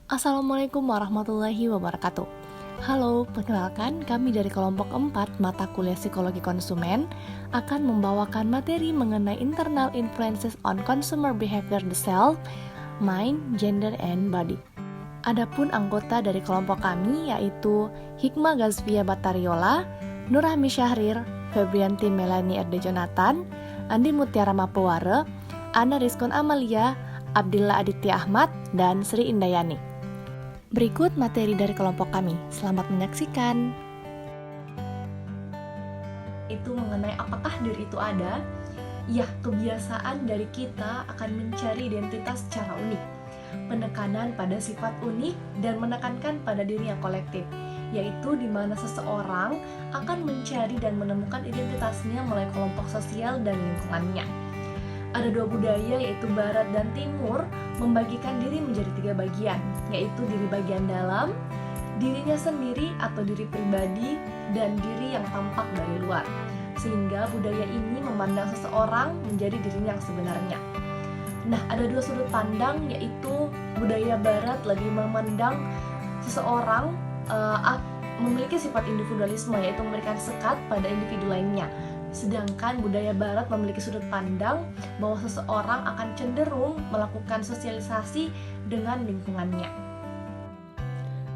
Assalamualaikum warahmatullahi wabarakatuh. Halo, perkenalkan kami dari kelompok 4 mata kuliah psikologi konsumen akan membawakan materi mengenai internal influences on consumer behavior the self, mind, gender, and body. Adapun anggota dari kelompok kami yaitu Hikmah Gazvia Batariola, Nurhami Syahrir, Febrianti Melanie Erde Jonathan, Andi Mutiara Mapeware, Ana Rizkon Amalia, Abdillah Aditya Ahmad, dan Sri Indayani. Berikut materi dari kelompok kami. Selamat menyaksikan. Itu mengenai apakah diri itu ada? Ya, kebiasaan dari kita akan mencari identitas secara unik. Penekanan pada sifat unik dan menekankan pada diri yang kolektif, yaitu di mana seseorang akan mencari dan menemukan identitasnya melalui kelompok sosial dan lingkungannya. Ada dua budaya yaitu Barat dan Timur membagikan diri menjadi 3 bagian, yaitu diri bagian dalam, dirinya sendiri atau diri pribadi, dan diri yang tampak dari luar. Sehingga budaya ini memandang seseorang menjadi dirinya yang sebenarnya. Nah, ada 2 sudut pandang, yaitu budaya Barat lebih memandang seseorang memiliki sifat individualisme, yaitu memberikan sekat pada individu lainnya. Sedangkan budaya Barat memiliki sudut pandang bahwa seseorang akan cenderung melakukan sosialisasi dengan lingkungannya.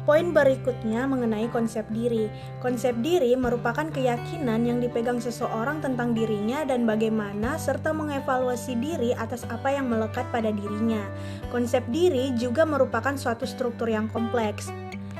Poin berikutnya mengenai konsep diri. Konsep diri merupakan keyakinan yang dipegang seseorang tentang dirinya dan bagaimana serta mengevaluasi diri atas apa yang melekat pada dirinya. Konsep diri juga merupakan suatu struktur yang kompleks.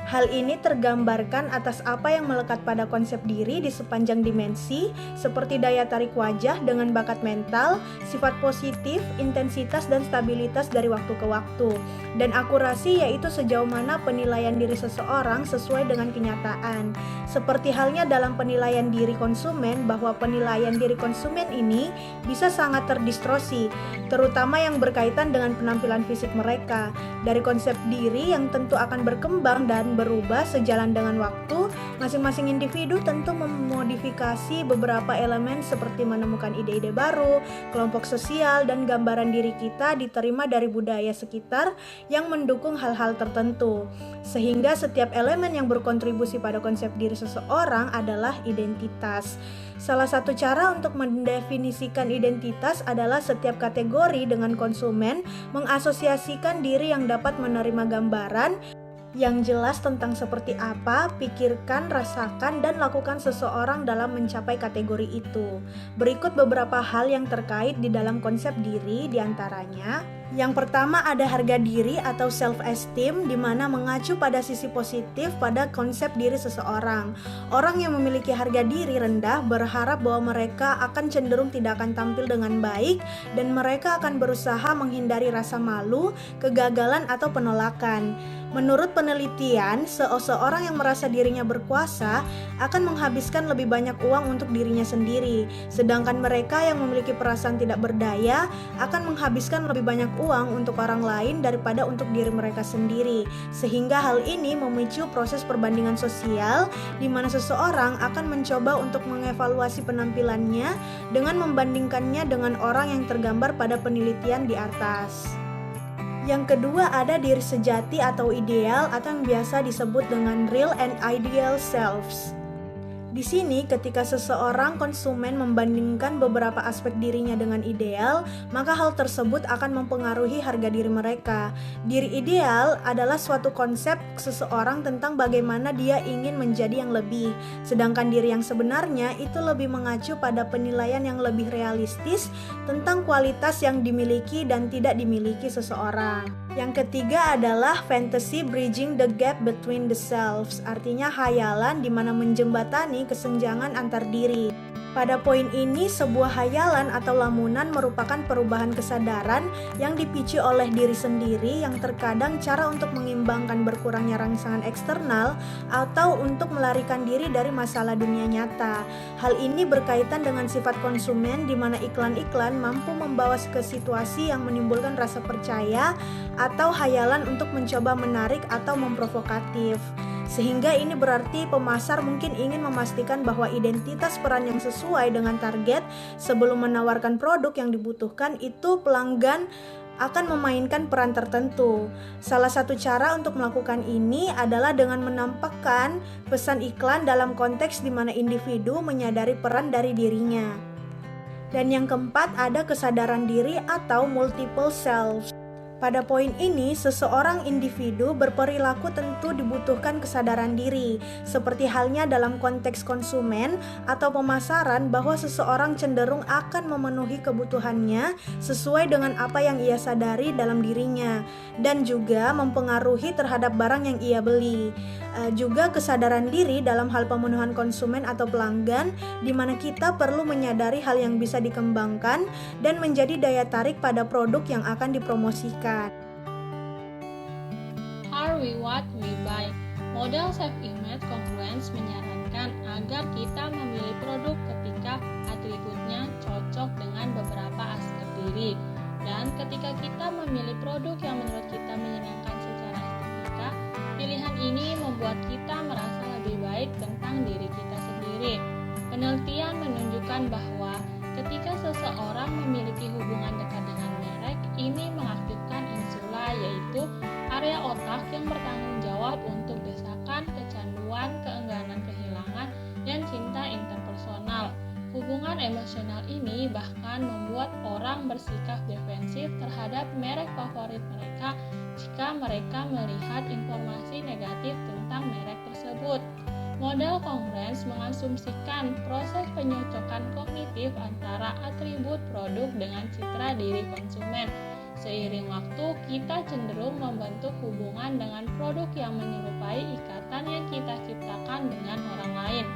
Hal ini tergambarkan atas apa yang melekat pada konsep diri di sepanjang dimensi, seperti daya tarik wajah dengan bakat mental, sifat positif, intensitas dan stabilitas dari waktu ke waktu, dan akurasi yaitu sejauh mana penilaian diri seseorang sesuai dengan kenyataan. Seperti halnya dalam penilaian diri konsumen, bahwa penilaian diri konsumen ini bisa sangat terdistorsi, terutama yang berkaitan dengan penampilan fisik mereka. Dari konsep diri yang tentu akan berkembang dan berubah sejalan dengan waktu, masing-masing individu tentu memodifikasi beberapa elemen seperti menemukan ide-ide baru, kelompok sosial, dan gambaran diri kita diterima dari budaya sekitar yang mendukung hal-hal tertentu. Sehingga setiap elemen yang berkontribusi pada konsep diri seseorang adalah identitas. Salah satu cara untuk mendefinisikan identitas adalah setiap kategori dengan konsumen mengasosiasikan diri yang dapat menerima gambaran yang jelas tentang seperti apa, pikirkan, rasakan, dan lakukan seseorang dalam mencapai kategori itu. Berikut beberapa hal yang terkait di dalam konsep diri, diantaranya: yang pertama ada harga diri atau self-esteem, di mana mengacu pada sisi positif pada konsep diri seseorang. Orang yang memiliki harga diri rendah berharap bahwa mereka akan cenderung tidak akan tampil dengan baik, dan mereka akan berusaha menghindari rasa malu, kegagalan, atau penolakan. Menurut penelitian, seseorang yang merasa dirinya berkuasa akan menghabiskan lebih banyak uang untuk dirinya sendiri, sedangkan mereka yang memiliki perasaan tidak berdaya akan menghabiskan lebih banyak uang untuk orang lain daripada untuk diri mereka sendiri. Sehingga hal ini memicu proses perbandingan sosial di mana seseorang akan mencoba untuk mengevaluasi penampilannya dengan membandingkannya dengan orang yang tergambar pada penelitian di atas. Yang kedua ada diri sejati atau ideal, atau yang biasa disebut dengan real and ideal selves. Di sini ketika seseorang konsumen membandingkan beberapa aspek dirinya dengan ideal, maka hal tersebut akan mempengaruhi harga diri mereka. Diri ideal adalah suatu konsep seseorang tentang bagaimana dia ingin menjadi yang lebih, sedangkan diri yang sebenarnya itu lebih mengacu pada penilaian yang lebih realistis tentang kualitas yang dimiliki dan tidak dimiliki seseorang. Yang ketiga adalah fantasy bridging the gap between the selves, artinya hayalan di mana menjembatani kesenjangan antar diri. Pada poin ini, sebuah hayalan atau lamunan merupakan perubahan kesadaran yang dipicu oleh diri sendiri yang terkadang cara untuk mengimbangkan berkurangnya rangsangan eksternal atau untuk melarikan diri dari masalah dunia nyata. Hal ini berkaitan dengan sifat konsumen di mana iklan-iklan mampu membawa ke situasi yang menimbulkan rasa percaya atau hayalan untuk mencoba menarik atau memprovokatif. Sehingga ini berarti pemasar mungkin ingin memastikan bahwa identitas peran yang sesuai dengan target sebelum menawarkan produk yang dibutuhkan itu pelanggan akan memainkan peran tertentu. Salah satu cara untuk melakukan ini adalah dengan menampakkan pesan iklan dalam konteks di mana individu menyadari peran dari dirinya. Dan yang keempat ada kesadaran diri atau multiple selves. Pada poin ini, seseorang individu berperilaku tentu dibutuhkan kesadaran diri, seperti halnya dalam konteks konsumen atau pemasaran bahwa seseorang cenderung akan memenuhi kebutuhannya sesuai dengan apa yang ia sadari dalam dirinya, dan juga mempengaruhi terhadap barang yang ia beli. Juga kesadaran diri dalam hal pemenuhan konsumen atau pelanggan, di mana kita perlu menyadari hal yang bisa dikembangkan dan menjadi daya tarik pada produk yang akan dipromosikan. Are we what we buy? Model self-image congruence menyarankan agar kita memilih produk ketika atributnya cocok dengan beberapa aspek diri. Dan ketika kita memilih produk yang menurut kita menyenangkan secara estetika, pilihan ini membuat kita merasa lebih baik tentang diri kita sendiri. Penelitian menunjukkan bahwa ketika seseorang memiliki hubungan dekat dengan merek, ini mengaktifkan insula, yaitu area otak yang bertanggung jawab untuk desakan, kecanduan, keengganan kehilangan, dan cinta interpersonal. Hubungan emosional ini bahkan membuat orang bersikap defensif terhadap merek favorit mereka jika mereka melihat informasi negatif tentang merek tersebut. Model congruence mengasumsikan proses penyocokan kognitif antara atribut produk dengan citra diri konsumen. Seiring waktu, kita cenderung membentuk hubungan dengan produk yang menyerupai ikatan yang kita ciptakan dengan orang lain.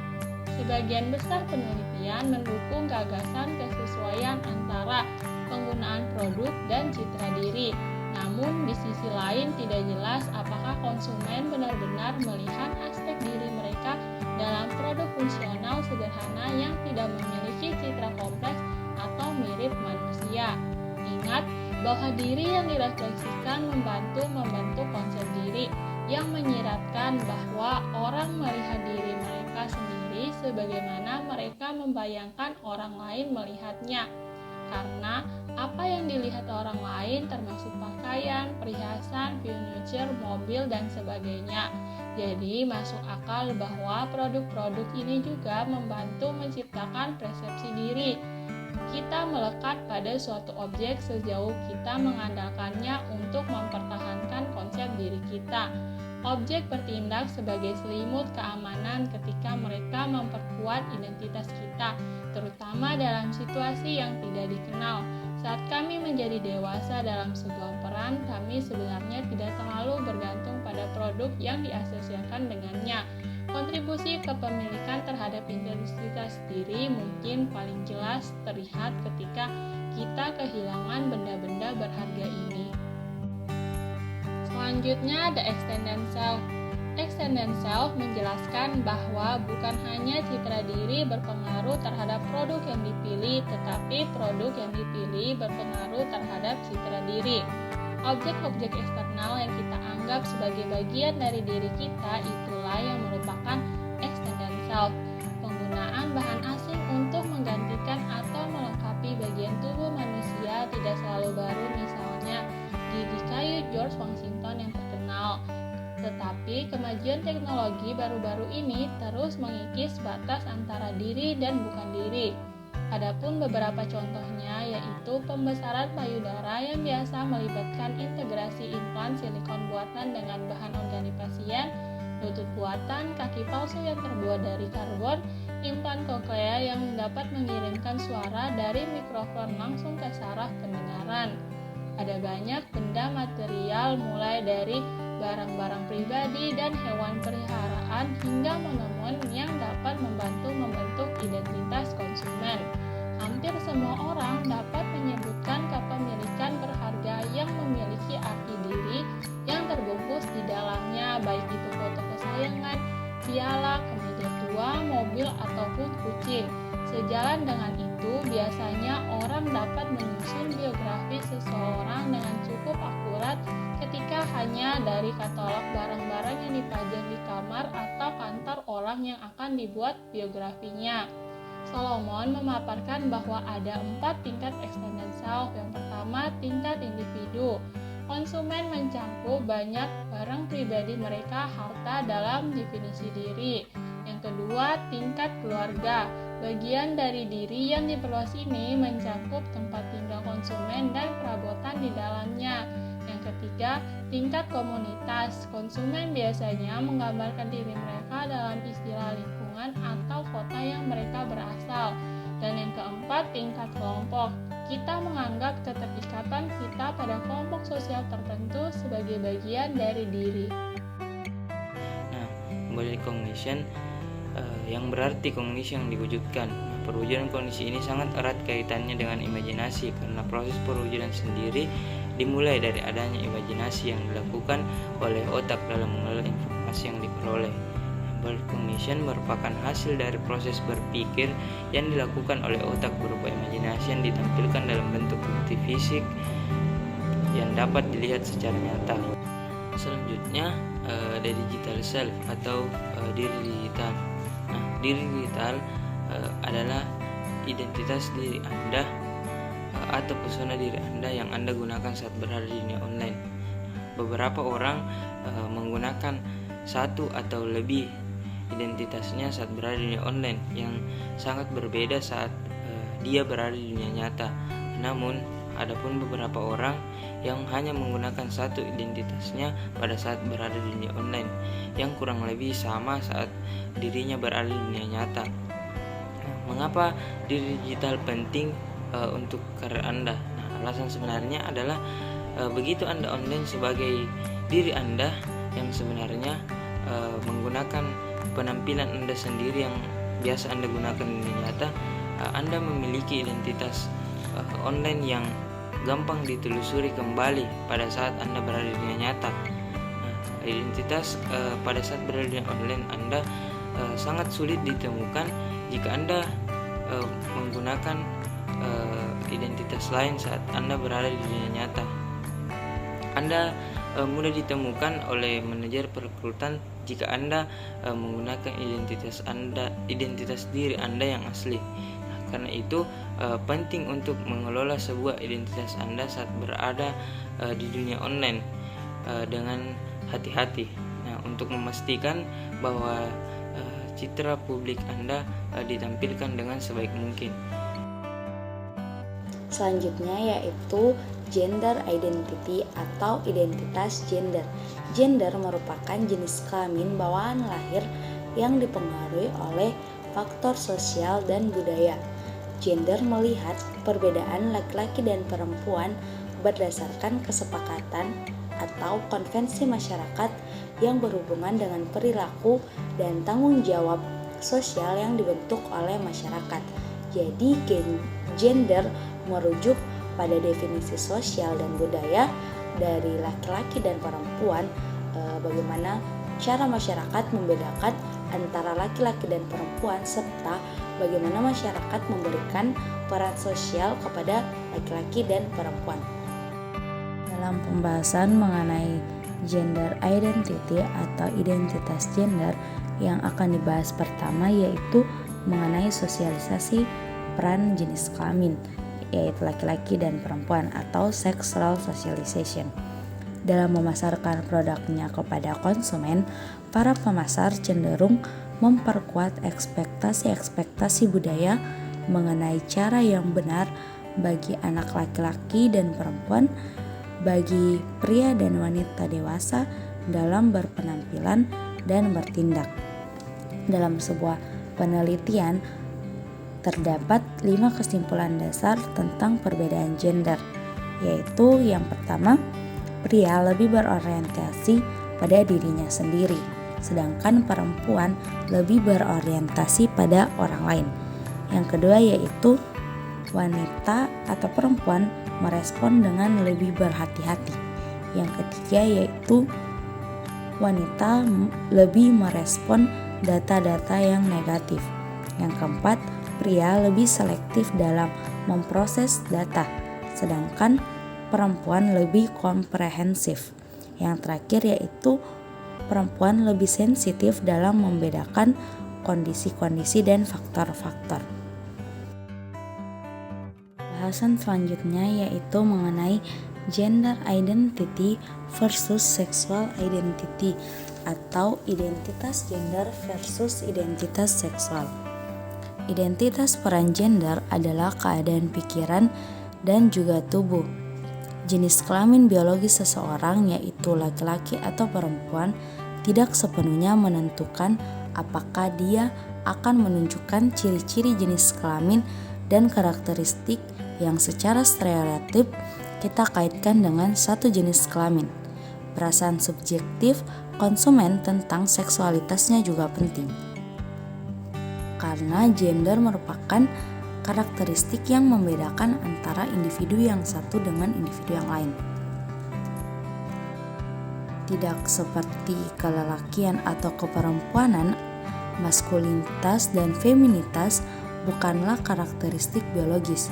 Sebagian besar penelitian mendukung gagasan kesesuaian antara penggunaan produk dan citra diri. Namun, di sisi lain tidak jelas apakah konsumen benar-benar melihat aspek diri mereka dalam produk fungsional sederhana yang tidak memiliki citra kompleks atau mirip manusia. Ingat bahwa diri yang direfleksikan membantu membentuk konsep diri yang menyiratkan bahwa orang melihat diri mereka sendiri sebagaimana mereka membayangkan orang lain melihatnya. Karena apa yang dilihat orang lain termasuk pakaian, perhiasan, furniture, mobil, dan sebagainya. Jadi masuk akal bahwa produk-produk ini juga membantu menciptakan persepsi diri. Kita melekat pada suatu objek sejauh kita mengandalkannya untuk mempertahankan konsep diri kita. Objek bertindak sebagai selimut keamanan ketika mereka memperkuat identitas kita, terutama dalam situasi yang tidak dikenal. Saat kami menjadi dewasa dalam sebuah peran, kami sebenarnya tidak terlalu bergantung pada produk yang diasosiasikan dengannya. Kontribusi kepemilikan terhadap identitas diri mungkin paling jelas terlihat ketika kita kehilangan benda-benda berharga ini. Selanjutnya, the extended self. Extended self menjelaskan bahwa bukan hanya citra diri berpengaruh terhadap produk yang dipilih, tetapi produk yang dipilih berpengaruh terhadap citra diri. Objek-objek eksternal yang kita anggap sebagai bagian dari diri kita itulah yang merupakan extended self. Penggunaan bahan asing untuk menggantikan atau melengkapi bagian tubuh manusia tidak selalu baru, misalnya gigi kayu George Washington yang terkenal. Tetapi kemajuan teknologi baru-baru ini terus mengikis batas antara diri dan bukan diri. Adapun beberapa contohnya yaitu pembesaran payudara yang biasa melibatkan integrasi implan silikon buatan dengan bahan organik pasien, lutut buatan, kaki palsu yang terbuat dari karbon, implan koklea yang dapat mengirimkan suara dari mikrofon langsung ke saraf pendengaran. Ada banyak benda material mulai dari barang-barang pribadi dan hewan peliharaan hingga monumen yang dapat membantu membentuk identitas konsumen. Hampir semua orang dapat menyebutkan kepemilikan berharga yang memiliki arti diri yang terbungkus di dalamnya, baik itu foto kesayangan, piala, kemeja tua, mobil, ataupun kucing. Sejalan dengan itu, biasanya orang dapat menyusun biografi seseorang dengan cukup akurat ketika hanya dari katalog barang-barang yang dipajang di kamar atau kantor orang yang akan dibuat biografinya. Solomon memaparkan bahwa ada 4 tingkat extended self. Yang pertama, tingkat individu. Konsumen mencangkup banyak barang pribadi mereka, harta dalam definisi diri. Yang kedua, tingkat keluarga. Bagian dari diri yang diperluas ini mencangkup tempat tinggal konsumen dan perabotan di dalamnya. Yang ketiga, tingkat komunitas. Konsumen biasanya menggambarkan diri mereka dalam istilah lingkungan atau kota yang mereka berasal. Dan yang keempat, tingkat kelompok. Kita menganggap keterikatan kita pada kelompok sosial tertentu sebagai bagian dari diri. Nah, kembali cognition yang berarti kognisi yang diwujudkan. Nah, perwujudan kognisi ini sangat erat kaitannya dengan imajinasi karena proses perwujudan sendiri dimulai dari adanya imajinasi yang dilakukan oleh otak dalam mengelola informasi yang diperoleh. Cognition merupakan hasil dari proses berpikir yang dilakukan oleh otak berupa imajinasi yang ditampilkan dalam bentuk bukti fisik yang dapat dilihat secara nyata. Selanjutnya, the digital self atau diri digital. Nah, diri digital adalah identitas diri Anda atau persona diri Anda yang Anda gunakan saat berada di dunia online. Beberapa orang menggunakan satu atau lebih identitasnya saat berada di dunia online yang sangat berbeda saat dia berada di dunia nyata. Namun, adapun beberapa orang yang hanya menggunakan satu identitasnya pada saat berada di dunia online yang kurang lebih sama saat dirinya berada di dunia nyata. Mengapa diri digital penting untuk karir Anda? Nah, alasan sebenarnya adalah begitu Anda online sebagai diri Anda yang sebenarnya menggunakan penampilan Anda sendiri yang biasa Anda gunakan di dunia nyata, Anda memiliki identitas online yang gampang ditelusuri kembali pada saat Anda berada di dunia nyata. Nah, identitas pada saat berada di dunia online Anda sangat sulit ditemukan jika Anda menggunakan identitas lain saat Anda berada di dunia nyata. Anda mudah ditemukan oleh manajer perekrutan jika Anda menggunakan identitas diri Anda yang asli. Nah, karena itu penting untuk mengelola sebuah identitas Anda saat berada di dunia online dengan hati-hati. Nah, untuk memastikan bahwa citra publik Anda ditampilkan dengan sebaik mungkin. Selanjutnya yaitu gender identity atau identitas gender. Gender merupakan jenis kelamin bawaan lahir yang dipengaruhi oleh faktor sosial dan budaya. Gender melihat perbedaan laki-laki dan perempuan berdasarkan kesepakatan atau konvensi masyarakat yang berhubungan dengan perilaku dan tanggung jawab sosial yang dibentuk oleh masyarakat. Jadi gender merujuk pada definisi sosial dan budaya dari laki-laki dan perempuan, bagaimana cara masyarakat membedakan antara laki-laki dan perempuan, serta bagaimana masyarakat memberikan peran sosial kepada laki-laki dan perempuan. Dalam pembahasan mengenai gender identity atau identitas gender, yang akan dibahas pertama yaitu mengenai sosialisasi peran jenis kelamin, yaitu laki-laki dan perempuan atau sexual socialization. Dalam memasarkan produknya kepada konsumen, para pemasar cenderung memperkuat ekspektasi-ekspektasi budaya mengenai cara yang benar bagi anak laki-laki dan perempuan, bagi pria dan wanita dewasa dalam berpenampilan dan bertindak. Dalam sebuah penelitian, terdapat 5 kesimpulan dasar tentang perbedaan gender, yaitu yang pertama, pria lebih berorientasi pada dirinya sendiri, sedangkan perempuan lebih berorientasi pada orang lain. Yang kedua yaitu wanita atau perempuan merespon dengan lebih berhati-hati. Yang ketiga yaitu wanita lebih merespon data-data yang negatif. Yang keempat, pria lebih selektif dalam memproses data, sedangkan perempuan lebih komprehensif. Yang terakhir yaitu perempuan lebih sensitif dalam membedakan kondisi-kondisi dan faktor-faktor. Pembahasan selanjutnya yaitu mengenai gender identity versus sexual identity atau identitas gender versus identitas seksual. Identitas peran gender adalah keadaan pikiran dan juga tubuh. Jenis kelamin biologis seseorang yaitu laki-laki atau perempuan tidak sepenuhnya menentukan apakah dia akan menunjukkan ciri-ciri jenis kelamin dan karakteristik yang secara stereotip kita kaitkan dengan satu jenis kelamin. Perasaan subjektif konsumen tentang seksualitasnya juga penting. Karena gender merupakan karakteristik yang membedakan antara individu yang satu dengan individu yang lain. Tidak seperti kelelakian atau keperempuanan, maskulinitas dan feminitas bukanlah karakteristik biologis.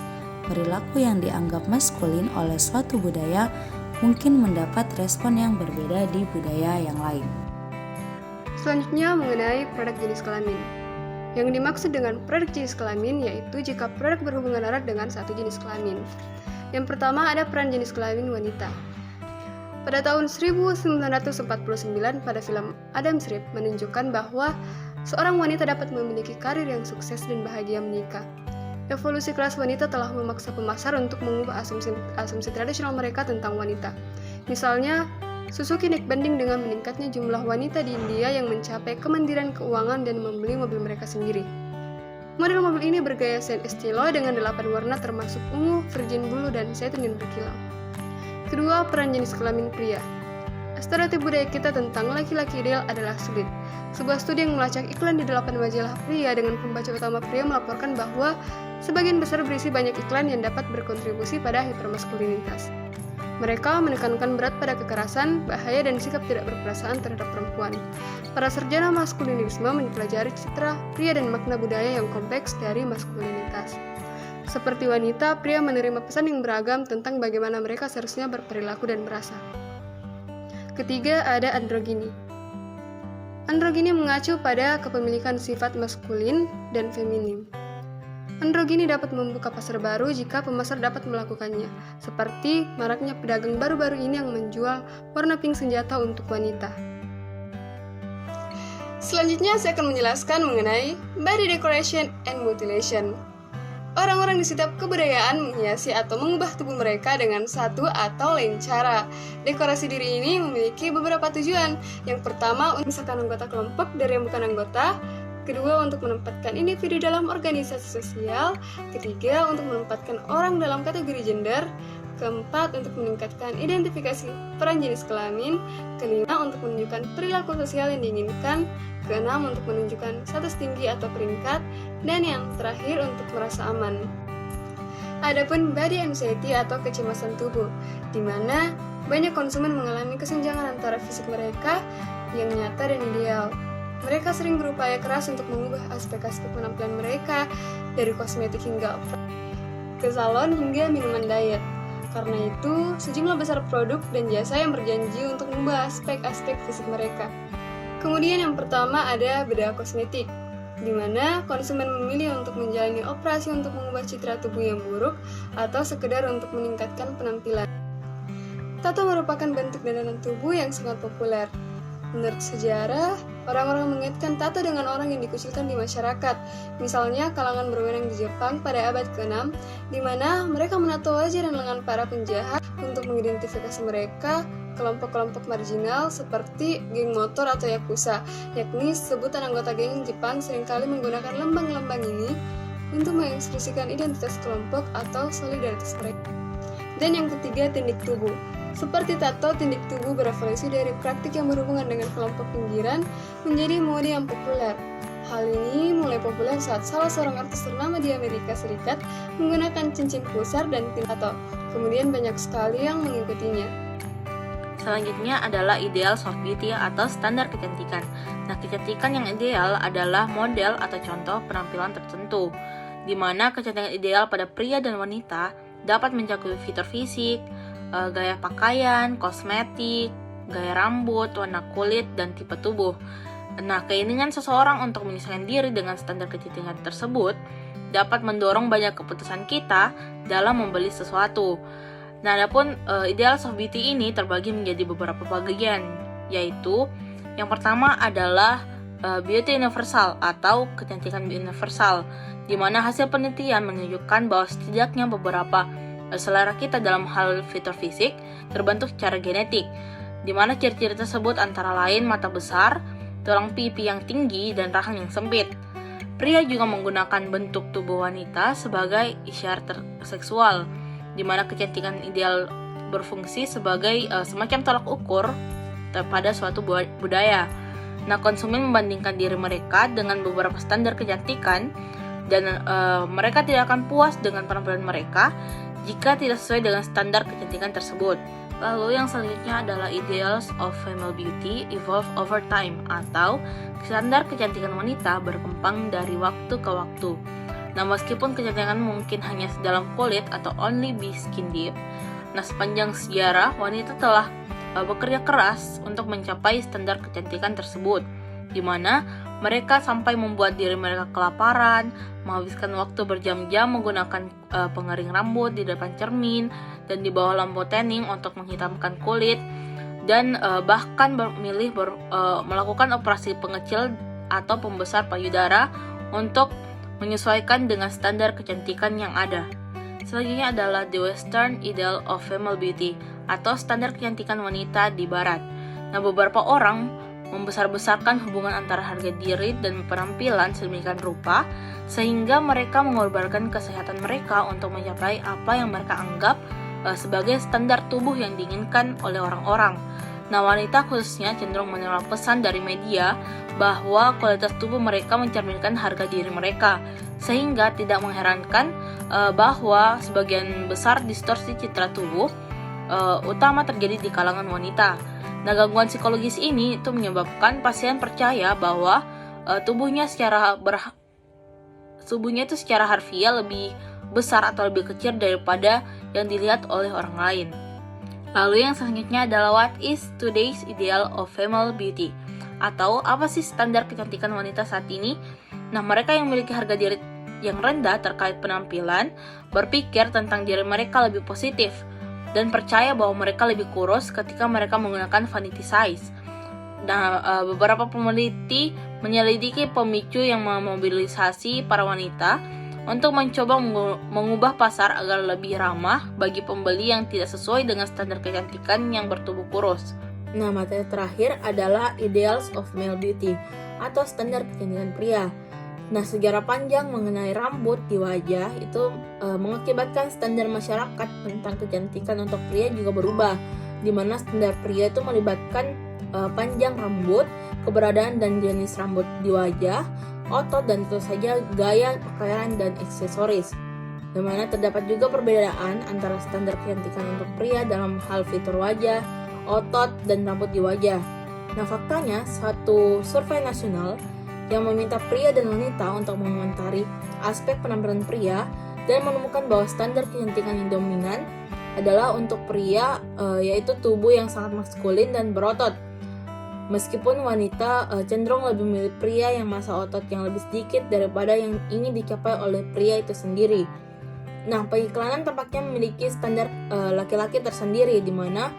Perilaku yang dianggap maskulin oleh suatu budaya mungkin mendapat respon yang berbeda di budaya yang lain. Selanjutnya mengenai produk jenis kelamin. Yang dimaksud dengan produk jenis kelamin yaitu jika produk berhubungan erat dengan satu jenis kelamin. Yang pertama ada peran jenis kelamin wanita. Pada tahun 1949 pada film Adam Strip menunjukkan bahwa seorang wanita dapat memiliki karir yang sukses dan bahagia menikah. Evolusi kelas wanita telah memaksa pemasar untuk mengubah asumsi tradisional mereka tentang wanita. Misalnya, Suzuki naik banding dengan meningkatnya jumlah wanita di India yang mencapai kemandirian keuangan dan membeli mobil mereka sendiri. Model mobil ini bergaya Saint Estilo dengan 8 warna termasuk ungu, virgin blue, dan satin yang berkilau. Kedua, peran jenis kelamin pria. Stereotip budaya kita tentang laki-laki ideal adalah sulit. Sebuah studi yang melacak iklan di 8 majalah pria dengan pembaca utama pria melaporkan bahwa sebagian besar berisi banyak iklan yang dapat berkontribusi pada hipermaskulinitas. Mereka menekankan berat pada kekerasan, bahaya, dan sikap tidak berperasaan terhadap perempuan. Para sarjana maskulinisme mempelajari citra pria dan makna budaya yang kompleks dari maskulinitas. Seperti wanita, pria menerima pesan yang beragam tentang bagaimana mereka seharusnya berperilaku dan merasa. Ketiga, ada androgini. Androgini mengacu pada kepemilikan sifat maskulin dan feminin. Androgini dapat membuka pasar baru jika pemasar dapat melakukannya, seperti maraknya pedagang baru-baru ini yang menjual warna pink senjata untuk wanita. Selanjutnya saya akan menjelaskan mengenai body decoration and mutilation. Orang-orang di setiap kebudayaan menghiasi atau mengubah tubuh mereka dengan satu atau lain cara. Dekorasi diri ini memiliki beberapa tujuan. Yang pertama, untuk memisahkan anggota kelompok dari yang bukan anggota. Kedua, untuk menempatkan individu dalam organisasi sosial. Ketiga, untuk menempatkan orang dalam kategori gender. Keempat, untuk meningkatkan identifikasi peran jenis kelamin. Kelima, untuk menunjukkan perilaku sosial yang diinginkan. Keenam, untuk menunjukkan status tinggi atau peringkat. Dan yang terakhir, untuk merasa aman. Adapun body anxiety atau kecemasan tubuh, di mana banyak konsumen mengalami kesenjangan antara fisik mereka yang nyata dan ideal. Mereka sering berupaya keras untuk mengubah aspek-aspek penampilan mereka, dari kosmetik hingga ke salon hingga minuman diet. Karena itu, sejumlah besar produk dan jasa yang berjanji untuk mengubah aspek-aspek fisik mereka. Kemudian yang pertama ada bedah kosmetik, di mana konsumen memilih untuk menjalani operasi untuk mengubah citra tubuh yang buruk atau sekedar untuk meningkatkan penampilan. Tato merupakan bentuk dandanan tubuh yang sangat populer. Menurut sejarah, orang-orang mengaitkan tato dengan orang yang dikucilkan di masyarakat. Misalnya, kalangan berwenang di Jepang pada abad ke-6, di mana mereka menato wajah dan lengan para penjahat untuk mengidentifikasi mereka kelompok-kelompok marginal seperti geng motor atau yakuza, yakni sebutan anggota geng Jepang seringkali menggunakan lambang-lambang ini untuk mengekspresikan identitas kelompok atau solidaritas mereka. Dan yang ketiga, tindik tubuh. Seperti tato, tindik tubuh berevolusi dari praktik yang berhubungan dengan kelompok pinggiran menjadi mode yang populer. Hal ini mulai populer saat salah seorang artis ternama di Amerika Serikat menggunakan cincin pusar dan tindik tato. Kemudian banyak sekali yang mengikutinya. Selanjutnya adalah ideal soft beauty atau standar kecantikan. Nah, kecantikan yang ideal adalah model atau contoh penampilan tertentu, di mana kecantikan ideal pada pria dan wanita dapat mencakup fitur fisik, gaya pakaian, kosmetik, gaya rambut, warna kulit, dan tipe tubuh. Nah, keinginan seseorang untuk menyesuaikan diri dengan standar kecantikan tersebut dapat mendorong banyak keputusan kita dalam membeli sesuatu. Nah, adapun ideals of beauty ini terbagi menjadi beberapa bagian, yaitu yang pertama adalah beauty universal atau kecantikan universal, di mana hasil penelitian menunjukkan bahwa setidaknya beberapa selera kita dalam hal fitur fisik terbentuk secara genetik, di mana ciri-ciri tersebut antara lain mata besar, tulang pipi yang tinggi, dan rahang yang sempit. Pria juga menggunakan bentuk tubuh wanita sebagai isyarat seksual, di mana kecantikan ideal berfungsi sebagai semacam tolak ukur pada suatu budaya. Nah, konsumen membandingkan diri mereka dengan beberapa standar kecantikan, dan mereka tidak akan puas dengan penampilan mereka jika tidak sesuai dengan standar kecantikan tersebut. Lalu yang selanjutnya adalah ideals of female beauty evolve over time, atau standar kecantikan wanita berkembang dari waktu ke waktu. Nah, meskipun kecantikan mungkin hanya dalam kulit atau only be skin deep, nah sepanjang sejarah wanita telah bekerja keras untuk mencapai standar kecantikan tersebut, di mana mereka sampai membuat diri mereka kelaparan, menghabiskan waktu berjam-jam menggunakan pengering rambut di depan cermin dan di bawah lampu tanning untuk menghitamkan kulit, dan bahkan memilih melakukan operasi pengecil atau pembesar payudara untuk menyesuaikan dengan standar kecantikan yang ada. Selanjutnya adalah the Western Ideal of Female Beauty, atau standar kecantikan wanita di barat. Nah, beberapa orang membesar-besarkan hubungan antara harga diri dan penampilan sedemikian rupa sehingga mereka mengorbankan kesehatan mereka untuk mencapai apa yang mereka anggap sebagai standar tubuh yang diinginkan oleh orang-orang. Nah, wanita khususnya cenderung menerima pesan dari media bahwa kualitas tubuh mereka mencerminkan harga diri mereka, sehingga tidak mengherankan bahwa sebagian besar distorsi citra tubuh utama terjadi di kalangan wanita. Nah, gangguan psikologis ini itu menyebabkan pasien percaya bahwa tubuhnya itu secara harfiah lebih besar atau lebih kecil daripada yang dilihat oleh orang lain. Lalu yang selanjutnya adalah what is today's ideal of female beauty, atau apa sih standar kecantikan wanita saat ini? Nah, mereka yang memiliki harga diri yang rendah terkait penampilan berpikir tentang diri mereka lebih positif dan percaya bahwa mereka lebih kurus ketika mereka menggunakan vanity size. Nah, beberapa peneliti menyelidiki pemicu yang memobilisasi para wanita untuk mencoba mengubah pasar agar lebih ramah bagi pembeli yang tidak sesuai dengan standar kecantikan yang bertubuh kurus. Nah, materi terakhir adalah ideals of male beauty, atau standar kecantikan pria. Nah, sejarah panjang mengenai rambut di wajah itu mengakibatkan standar masyarakat tentang kecantikan untuk pria juga berubah, di mana standar pria itu melibatkan panjang rambut, keberadaan dan jenis rambut di wajah, otot, dan tentu saja gaya pakaian dan aksesoris. Di mana terdapat juga perbedaan antara standar kecantikan untuk pria dalam hal fitur wajah, otot, dan rambut di wajah. Nah, faktanya suatu survei nasional yang meminta pria dan wanita untuk mengomentari aspek penampilan pria dan menemukan bahwa standar kecantikan yang dominan adalah untuk pria, yaitu tubuh yang sangat maskulin dan berotot. Meskipun wanita cenderung lebih memilih pria yang massa otot yang lebih sedikit daripada yang ingin dicapai oleh pria itu sendiri. Nah, pengiklanan tampaknya memiliki standar laki-laki tersendiri, di mana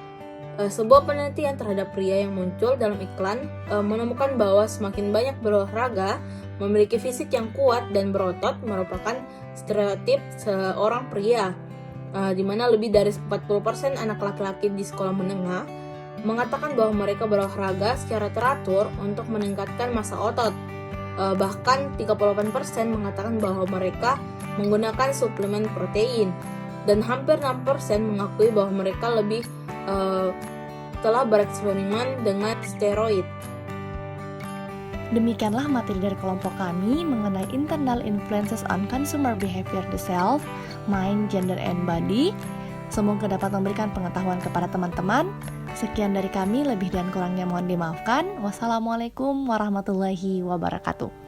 sebuah penelitian terhadap pria yang muncul dalam iklan menemukan bahwa semakin banyak berolahraga, memiliki fisik yang kuat dan berotot merupakan stereotip seorang pria, di mana lebih dari 40% anak laki-laki di sekolah menengah mengatakan bahwa mereka berolahraga secara teratur untuk meningkatkan massa otot. Bahkan 38% mengatakan bahwa mereka menggunakan suplemen protein, dan hampir 6% mengakui bahwa mereka lebih telah bereksperimen dengan steroid. Demikianlah materi dari kelompok kami mengenai internal influences on consumer behavior, the self, mind, gender, and body. Semoga dapat memberikan pengetahuan kepada teman-teman. Sekian dari kami, lebih dan kurangnya mohon dimaafkan. Wassalamualaikum warahmatullahi wabarakatuh.